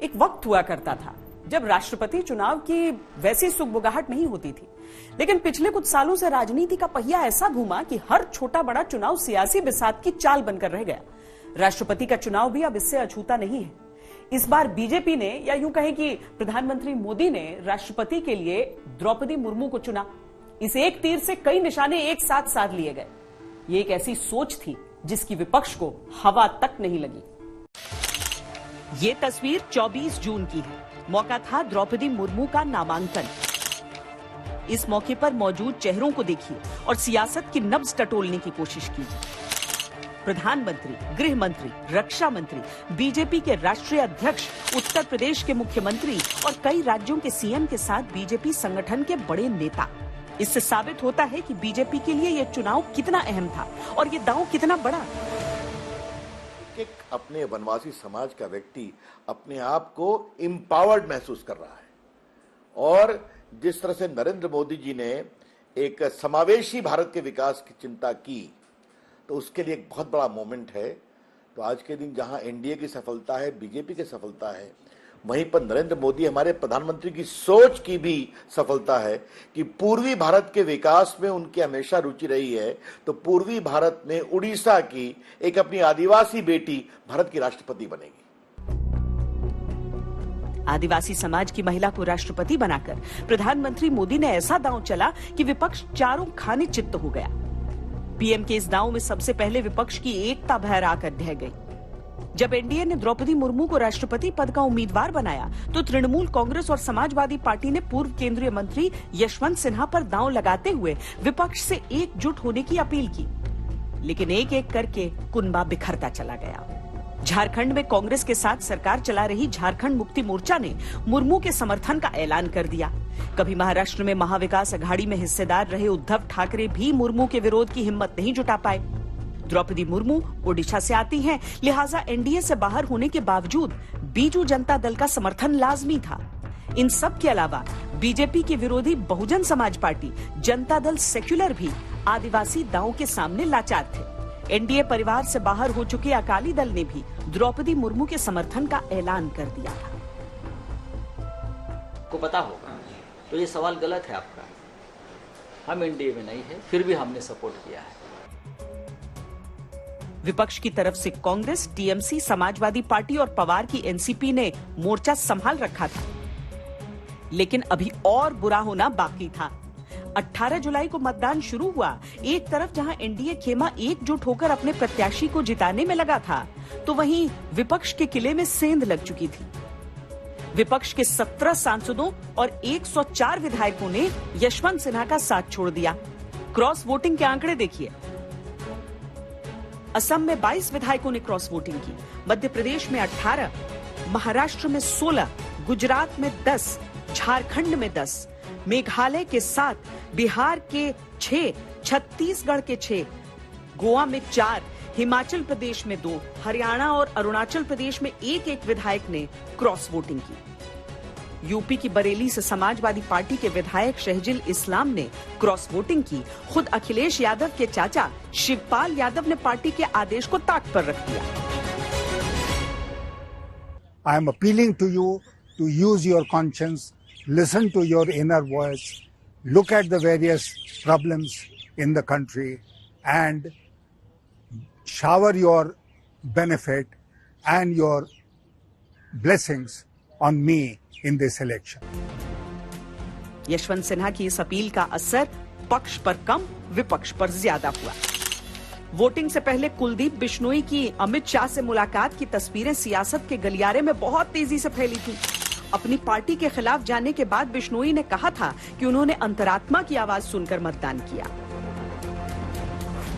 एक वक्त हुआ करता था जब राष्ट्रपति चुनाव की वैसी सुगबुगाहट नहीं होती थी, लेकिन पिछले कुछ सालों से राजनीति का पहिया ऐसा घूमा कि हर छोटा बड़ा चुनाव सियासी बिसात की चाल बनकर रह गया। राष्ट्रपति का चुनाव भी अब इससे अछूता नहीं है। इस बार बीजेपी ने, या यूं कहें कि प्रधानमंत्री मोदी ने राष्ट्रपति के लिए द्रौपदी मुर्मू को चुना। इस एक तीर से कई निशाने एक साथ साध लिए गए। ये एक ऐसी सोच थी जिसकी विपक्ष को हवा तक नहीं लगी। ये तस्वीर 24 जून की है। मौका था द्रौपदी मुर्मू का नामांकन। इस मौके पर मौजूद चेहरों को देखिए और सियासत की नब्ज टटोलने की कोशिश कीजिए। प्रधानमंत्री, गृह मंत्री, रक्षा मंत्री, बीजेपी के राष्ट्रीय अध्यक्ष, उत्तर प्रदेश के मुख्यमंत्री और कई राज्यों के सीएम के साथ बीजेपी संगठन के बड़े नेता। इससे साबित होता है कि बीजेपी के लिए यह चुनाव कितना अहम था और ये दांव कितना बड़ा। अपने वनवासी समाज का व्यक्ति अपने आप को एम्पावर्ड महसूस कर रहा है और जिस तरह से नरेंद्र मोदी जी ने एक समावेशी भारत के विकास की चिंता की, तो उसके लिए एक बहुत बड़ा मोमेंट है। तो आज के दिन जहां एनडीए की सफलता है, बीजेपी की सफलता है, वहीं पर नरेंद्र मोदी हमारे प्रधानमंत्री की सोच की भी सफलता है कि पूर्वी भारत के विकास में उनकी हमेशा रुचि रही है। तो पूर्वी भारत में उड़ीसा की एक अपनी आदिवासी बेटी भारत की राष्ट्रपति बनेगी। आदिवासी समाज की महिला को राष्ट्रपति बनाकर प्रधानमंत्री मोदी ने ऐसा दांव चला कि विपक्ष चारों खाने चित्त हो गया। पीएम के इस दांव में सबसे पहले विपक्ष की एकता भर आकर ढह गई। जब एनडीए ने द्रौपदी मुर्मू को राष्ट्रपति पद का उम्मीदवार बनाया तो तृणमूल कांग्रेस और समाजवादी पार्टी ने पूर्व केंद्रीय मंत्री यशवंत सिन्हा पर दांव लगाते हुए विपक्ष से एकजुट होने की अपील की। लेकिन एक एक करके कुनबा बिखरता चला गया। झारखंड में कांग्रेस के साथ सरकार चला रही झारखंड मुक्ति मोर्चा ने मुर्मू के समर्थन का ऐलान कर दिया। कभी महाराष्ट्र में महाविकास अघाड़ी में हिस्सेदार रहे उद्धव ठाकरे भी मुर्मू के विरोध की हिम्मत नहीं जुटा पाए। द्रौपदी मुर्मू ओडिशा से आती हैं, लिहाजा एनडीए से बाहर होने के बावजूद बीजू जनता दल का समर्थन लाजमी था। इन सब के अलावा बीजेपी के विरोधी बहुजन समाज पार्टी, जनता दल सेक्युलर भी आदिवासी दांव के सामने लाचार थे। एनडीए परिवार से बाहर हो चुके अकाली दल ने भी द्रौपदी मुर्मू के समर्थन का ऐलान कर दिया था। को पता होगा तो ये सवाल गलत है आपका। हम एनडीए में नहीं है, फिर भी हमने सपोर्ट किया है। विपक्ष की तरफ से कांग्रेस, टीएमसी, समाजवादी पार्टी और पवार की एनसीपी ने मोर्चा संभाल रखा था। लेकिन अभी और बुरा होना बाकी था। 18 जुलाई को मतदान शुरू हुआ। एक तरफ जहां एनडीए खेमा एकजुट होकर अपने प्रत्याशी को जिताने में लगा था, तो वहीं विपक्ष के किले में सेंध लग चुकी थी। विपक्ष के 17 सांसदों और 104 विधायकों ने यशवंत सिन्हा का साथ छोड़ दिया। क्रॉस वोटिंग के आंकड़े देखिए। असम में 22 विधायकों ने क्रॉस वोटिंग की, मध्य प्रदेश में 18, महाराष्ट्र में 16, गुजरात में 10, झारखंड में 10, मेघालय के 7, बिहार के 6, छत्तीसगढ़ के 6, गोवा में 4, हिमाचल प्रदेश में 2, हरियाणा और अरुणाचल प्रदेश में एक विधायक ने क्रॉस वोटिंग की। यूपी की बरेली से समाजवादी पार्टी के विधायक शहजिल इस्लाम ने क्रॉस वोटिंग की। खुद अखिलेश यादव के चाचा शिवपाल यादव ने पार्टी के आदेश को ताक पर रख दिया। I am appealing to you to use your conscience, listen to your inner voice, look at the various problems in the country and shower your benefit and your blessings on me in this election. Yashwant Sinha की इस appeal का असर पक्ष पर कम, विपक्ष पर ज्यादा हुआ। वोटिंग से पहले कुलदीप बिश्नोई की अमित शाह से मुलाकात की तस्वीरें सियासत के गलियारे में बहुत तेजी से फैली थी। अपनी पार्टी के खिलाफ जाने के बाद बिश्नोई ने कहा था कि उन्होंने अंतरात्मा की आवाज सुनकर मतदान किया।